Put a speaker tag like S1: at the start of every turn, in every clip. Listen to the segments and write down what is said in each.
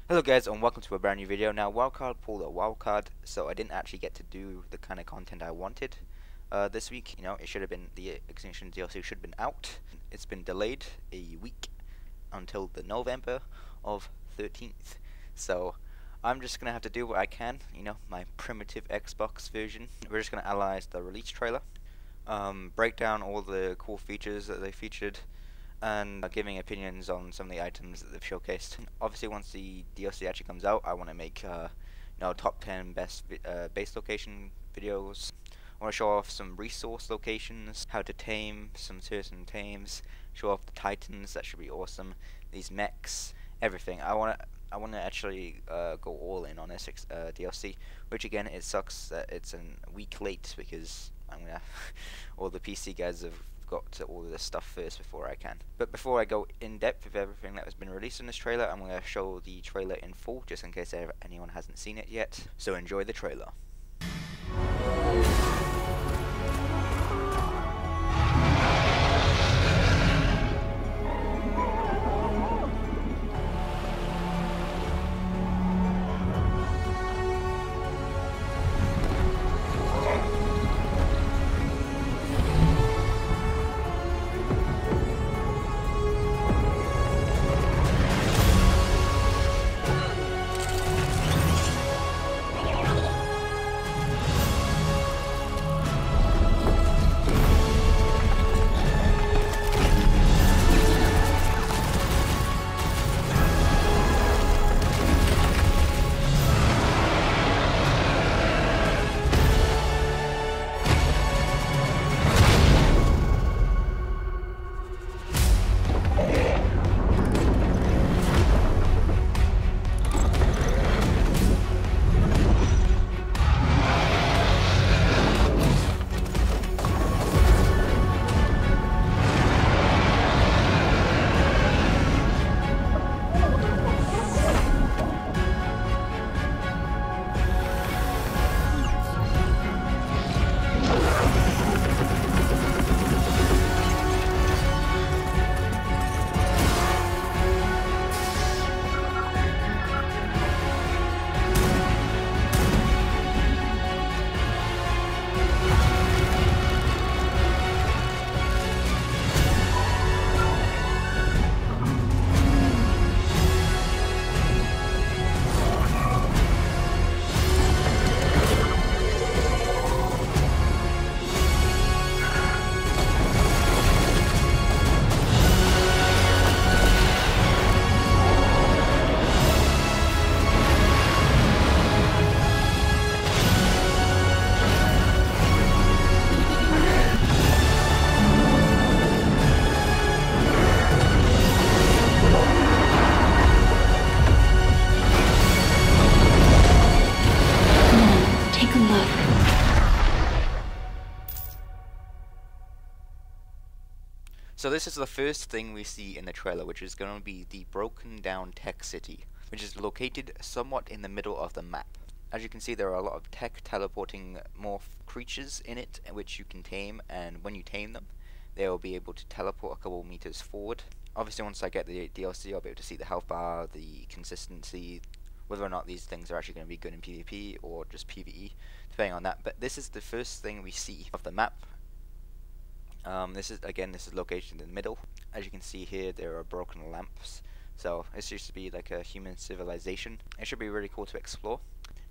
S1: Hello guys and welcome to a brand new video. Now wildcard pulled a wildcard, so I didn't actually get to do the kind of content I wanted this week. You know, it should have been, the Extinction DLC should have been out. It's been delayed a week until the November of 13th. So I'm just gonna have to do what I can, you know, my primitive Xbox version. We're just gonna analyze the release trailer, break down all the cool features that they featured, and giving opinions on some of the items that they've showcased. Obviously, once the DLC actually comes out, I want to make top 10 best base location videos. I want to show off some resource locations, how to tame some certain tames, show off the titans. That should be awesome. These mechs, everything. I want to actually go all in on this DLC, which again, it sucks that it's a week late because all the PC guys have got to order this stuff first before I can. But before I go in depth with everything that has been released in this trailer, I'm going to show the trailer in full just in case anyone hasn't seen it yet. So enjoy the trailer. So this is the first thing we see in the trailer, which is going to be the broken down tech city, which is located somewhat in the middle of the map. As you can see, there are a lot of tech teleporting morph creatures in it, which you can tame, and when you tame them, they will be able to teleport a couple meters forward. Obviously, once I get the DLC, I'll be able to see the health bar, the consistency, whether or not these things are actually going to be good in PvP or just PvE, depending on that. But this is the first thing we see of the map. This is located in the middle. As you can see here, there are broken lamps. So this used to be like a human civilization. It should be really cool to explore.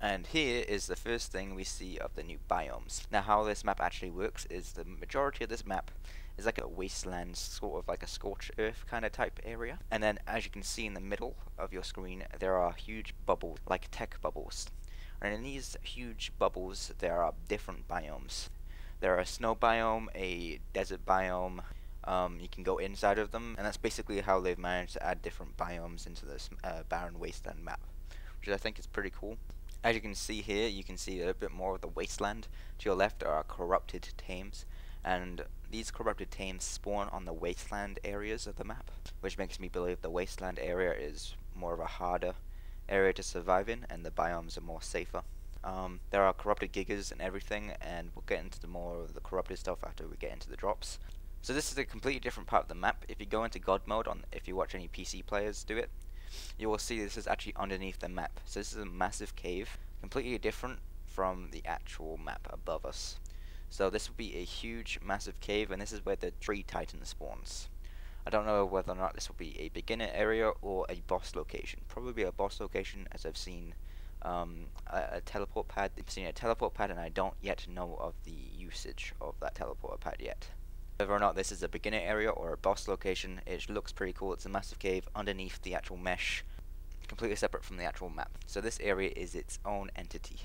S1: And here is the first thing we see of the new biomes. Now, how this map actually works is the majority of this map is like a wasteland, sort of like a scorched earth kind of type area. And then, as you can see in the middle of your screen, there are huge bubbles, like tech bubbles. And in these huge bubbles, there are different biomes. There are a snow biome, a desert biome. You can go inside of them, and that's basically how they've managed to add different biomes into this barren wasteland map, which I think is pretty cool. As you can see here, you can see a bit more of the wasteland. To your left are corrupted tames, and these corrupted tames spawn on the wasteland areas of the map, which makes me believe the wasteland area is more of a harder area to survive in, and the biomes are more safer. There are corrupted gigas and everything, and we'll get into more of the corrupted stuff after we get into the drops. So this is a completely different part of the map. If you go into God mode, if you watch any PC players do it, you will see this is actually underneath the map. So this is a massive cave, completely different from the actual map above us. So this will be a huge, massive cave, and this is where the tree titan spawns. I don't know whether or not this will be a beginner area or a boss location. Probably a boss location, as I've seen a teleport pad. I've seen a teleport pad, and I don't yet know of the usage of that teleport pad yet. Whether or not this is a beginner area or a boss location, it looks pretty cool. It's a massive cave underneath the actual mesh, completely separate from the actual map. So this area is its own entity.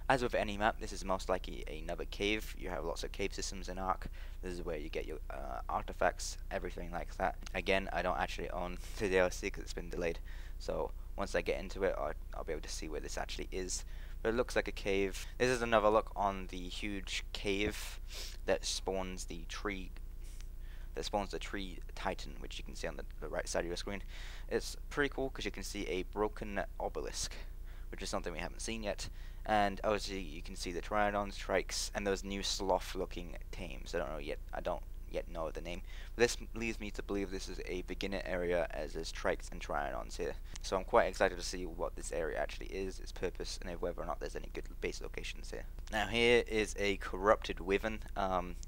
S1: As with any map, this is most likely another cave. You have lots of cave systems in Ark. This is where you get your artifacts, everything like that. Again, I don't actually own the DLC because it's been delayed. So once I get into it, I'll be able to see where this actually is. But it looks like a cave. This is another look on the huge cave that spawns the tree. Tree titan, which you can see on the right side of your screen. It's pretty cool because you can see a broken obelisk, which is something we haven't seen yet. And obviously you can see the Triodons, Trikes, and those new sloth-looking tames. I don't yet know the name. But this leads me to believe this is a beginner area, as there's Trikes and Triodons here. So I'm quite excited to see what this area actually is, its purpose, and whether or not there's any good base locations here. Now here is a corrupted wyvern.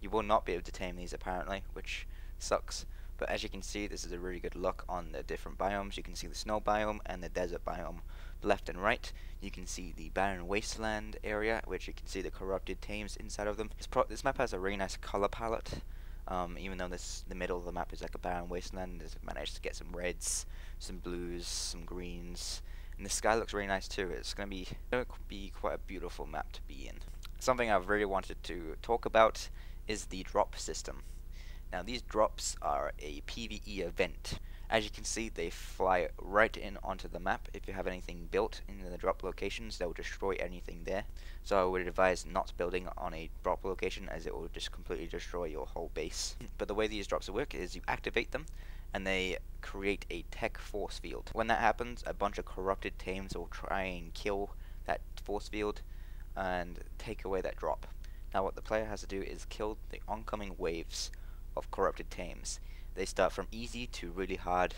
S1: You will not be able to tame these apparently, which sucks. But as you can see, this is a really good look on the different biomes. You can see the snow biome and the desert biome left and right. You can see the barren wasteland area, which you can see the corrupted tames inside of them. This map has a really nice color palette. Even though the middle of the map is like a barren wasteland, it's managed to get some reds, some blues, some greens, and the sky looks really nice too. It's going to be quite a beautiful map to be in. Something I've really wanted to talk about is the drop system. Now these drops are a PvE event. As you can see, they fly right in onto the map. If you have anything built in the drop locations, they will destroy anything there. So I would advise not building on a drop location, as it will just completely destroy your whole base. But the way these drops work is you activate them, and they create a tech force field. When that happens, a bunch of corrupted tames will try and kill that force field and take away that drop. Now what the player has to do is kill the oncoming waves of corrupted tames. They start from easy to really hard.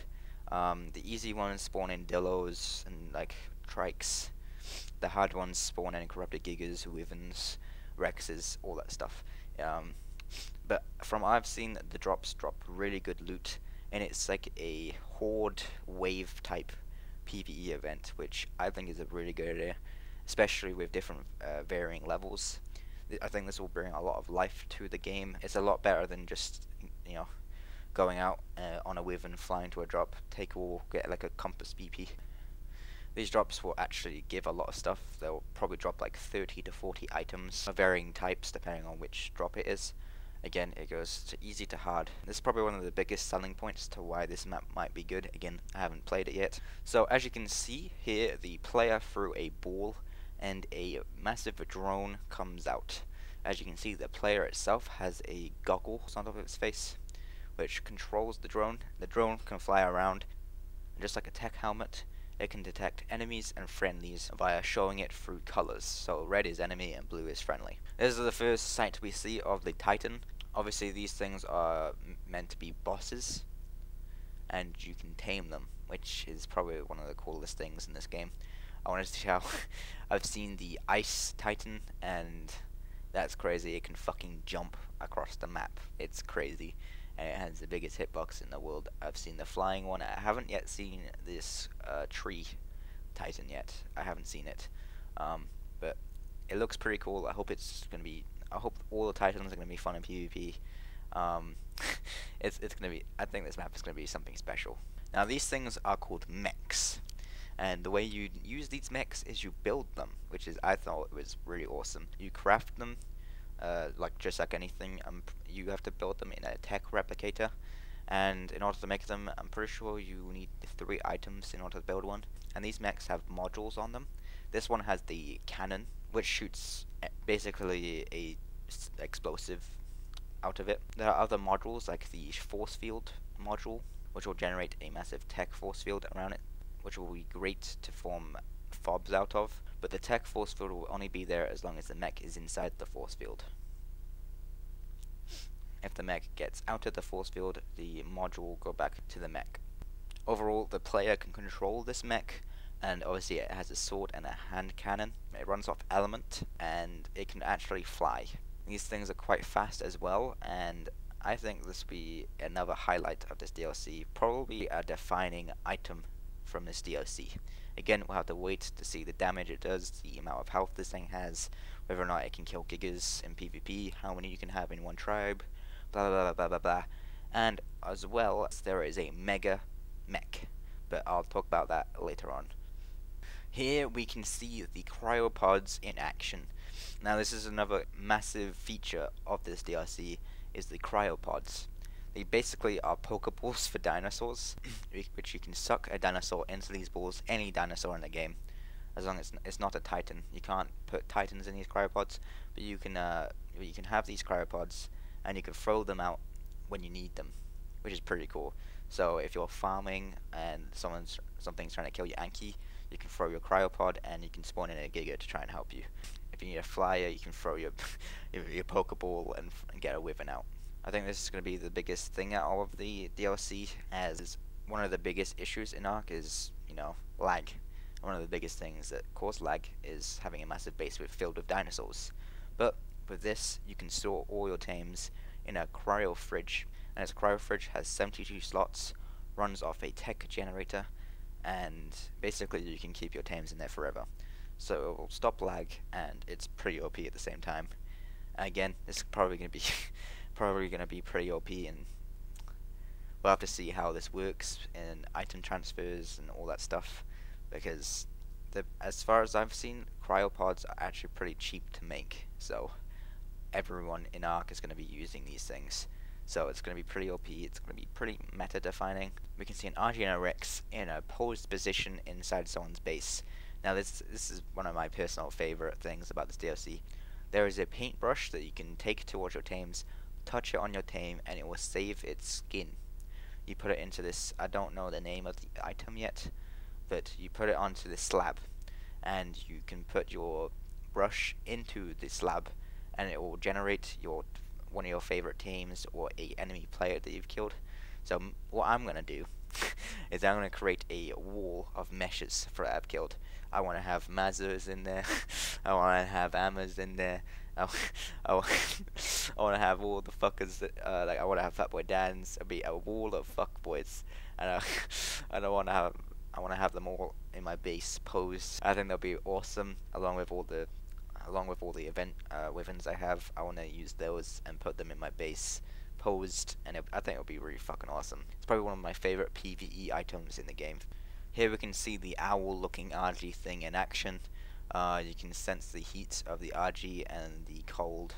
S1: The easy ones spawn in Dillos and like Trikes. The hard ones spawn in corrupted Gigas, Wyverns, Rexes, all that stuff. But from I've seen, the drops drop really good loot, and it's like a horde wave type PvE event, which I think is a really good idea, especially with different varying levels. I think this will bring a lot of life to the game. It's a lot better than just, going out on a wyvern, flying to a drop, take all, get like a compass BP. These drops will actually give a lot of stuff. They'll probably drop like 30 to 40 items of varying types depending on which drop it is. Again, it goes to easy to hard. This is probably one of the biggest selling points to why this map might be good. Again, I haven't played it yet. So as you can see here, the player threw a ball and a massive drone comes out. As you can see, the player itself has a goggle on top of its face, which controls the drone. The drone can fly around, and just like a tech helmet, it can detect enemies and friendlies via showing it through colors. So red is enemy and blue is friendly. This is the first sight we see of the Titan. Obviously these things are meant to be bosses, and you can tame them, which is probably one of the coolest things in this game. I want to see how I've seen the Ice Titan, and that's crazy. It can fucking jump across the map. It's crazy. And it has the biggest hitbox in the world. I've seen the flying one. I haven't yet seen this tree titan yet. I haven't seen it. But it looks pretty cool. I hope all the titans are gonna be fun in PvP. It's gonna be. I think this map is gonna be something special. Now these things are called mechs, and the way you use these mechs is you build them, which is, I thought, was really awesome. You craft them, just like anything. You have to build them in a tech replicator, and in order to make them, I'm pretty sure you need 3 items in order to build one. And these mechs have modules on them. This one has the cannon, which shoots basically a explosive out of it. There are other modules like the force field module, which will generate a massive tech force field around it, which will be great to form fobs out of. But the tech force field will only be there as long as the mech is inside the force field. If the mech gets out of the force field, the module will go back to the mech. Overall, the player can control this mech, and obviously it has a sword and a hand cannon. It runs off element, and it can actually fly. These things are quite fast as well, and I think this will be another highlight of this DLC, probably a defining item from this DLC. Again, we'll have to wait to see the damage it does, the amount of health this thing has, whether or not it can kill gigas in PvP, how many you can have in one tribe, blah blah blah blah blah blah. And as well, there is a mega mech, but I'll talk about that later on. Here we can see the cryopods in action. Now this is another massive feature of this DLC, is the cryopods. They basically are Pokeballs for dinosaurs, which you can suck a dinosaur into these balls, any dinosaur in the game, as long as it's not a Titan. You can't put Titans in these cryopods, but you can have these cryopods, and you can throw them out when you need them, which is pretty cool. So if you're farming and something's trying to kill your Anki, you can throw your cryopod and you can spawn in a Giga to try and help you. If you need a flyer, you can throw your your Pokeball and get a Wyvern out. I think this is going to be the biggest thing out of the DLC, as one of the biggest issues in Ark is, lag. One of the biggest things that cause lag is having a massive base filled with dinosaurs. But with this, you can store all your tames in a cryo fridge, and this cryo fridge has 72 slots, runs off a tech generator, and basically you can keep your tames in there forever. So it will stop lag, and it's pretty OP at the same time. Again, this is probably going to be pretty OP, and we'll have to see how this works in item transfers and all that stuff, because as far as I've seen, cryopods are actually pretty cheap to make, so everyone in Ark is going to be using these things. So it's going to be pretty OP, it's going to be pretty meta defining. We can see an RG and a Rex in a posed position inside someone's base. Now this is one of my personal favorite things about this DLC. There is a paintbrush that you can take towards your tames, touch it on your tame, and it will save its skin. You put it into this, I don't know the name of the item yet, but you put it onto this slab, and you can put your brush into the slab, and it will generate one of your favorite tames or a enemy player that you've killed. So what I'm going to do is I'm going to create a wall of meshes for what I've killed. I want to have Mazers in there, I want to have Ammers in there, I want to have all the fuckers that, I want to have Fatboy Dans. It'll be a wall of fuckboys, and I want to have them all in my base posed. I think they'll be awesome, along with all the event Wyverns I have. I want to use those and put them in my base posed, and I think it'll be really fucking awesome. It's probably one of my favorite PvE items in the game. Here we can see the owl-looking RG thing in action. You can sense the heat of the RG and the cold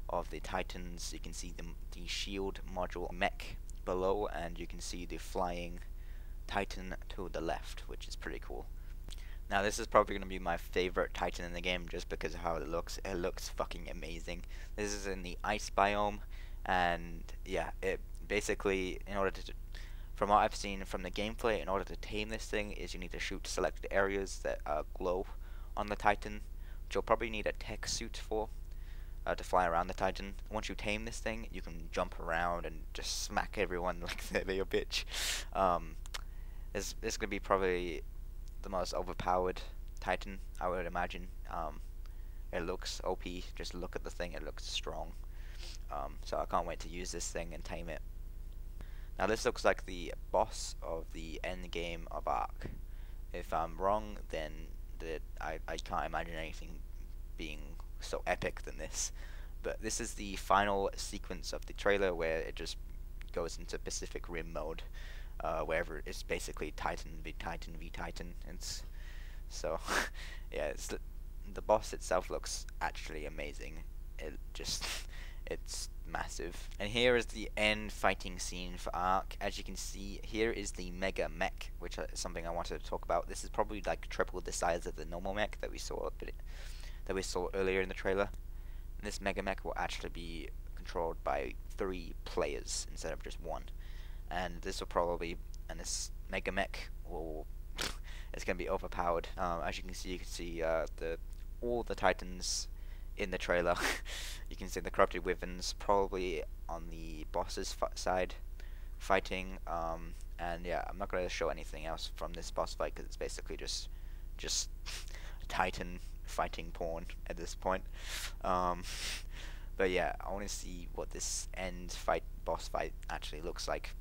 S1: of the Titans. You can see the shield module mech below, and you can see the flying Titan to the left, which is pretty cool. Now this is probably going to be my favorite Titan in the game just because of how it looks. It looks fucking amazing. This is in the ice biome, and yeah, it basically, from what I've seen from the gameplay, in order to tame this thing is you need to shoot selected areas that glow on the Titan, which you'll probably need a tech suit for to fly around the Titan. Once you tame this thing, you can jump around and just smack everyone like they're a bitch. This is going to be probably the most overpowered Titan, I would imagine. It looks OP, just look at the thing, it looks strong. So I can't wait to use this thing and tame it. Now this looks like the boss of the end game of Ark. If I'm wrong, then I can't imagine anything being so epic than this. But this is the final sequence of the trailer where it just goes into Pacific Rim mode, wherever it's basically Titan v Titan v Titan. So yeah, the boss itself looks actually amazing. It's massive. And here is the end fighting scene for Ark. As you can see, here is the mega mech, which is something I wanted to talk about. This is probably like triple the size of the normal mech that we saw earlier in the trailer. And this mega mech will actually be controlled by 3 players instead of just 1. And this mega mech it's gonna be overpowered. As you can see all the Titans in the trailer. You can see the corrupted Wyverns probably on the boss's side. fighting. And yeah, I'm not gonna show anything else from this boss fight because it's basically just Titan fighting porn at this point. Um, but yeah, I want to see what this boss fight actually looks like.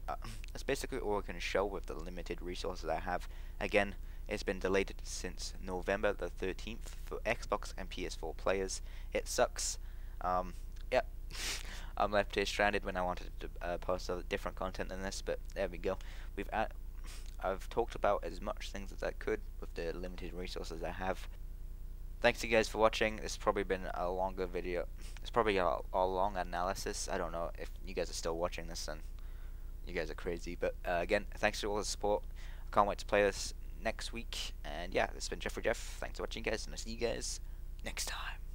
S1: That's basically all I can show with the limited resources I have. Again, it's been delayed since November the 13th for Xbox and PS4 players. It sucks. Yeah, I'm left here stranded when I wanted to post other different content than this, but there we go. I've talked about as much things as I could with the limited resources I have. Thanks you guys for watching. This has probably been a longer video. It's probably a long analysis. I don't know if you guys are still watching this, and you guys are crazy. But again, thanks for all the support. I can't wait to play this next week. And yeah, this has been Jeffrey Jeff. Thanks for watching, guys, and I'll see you guys next time.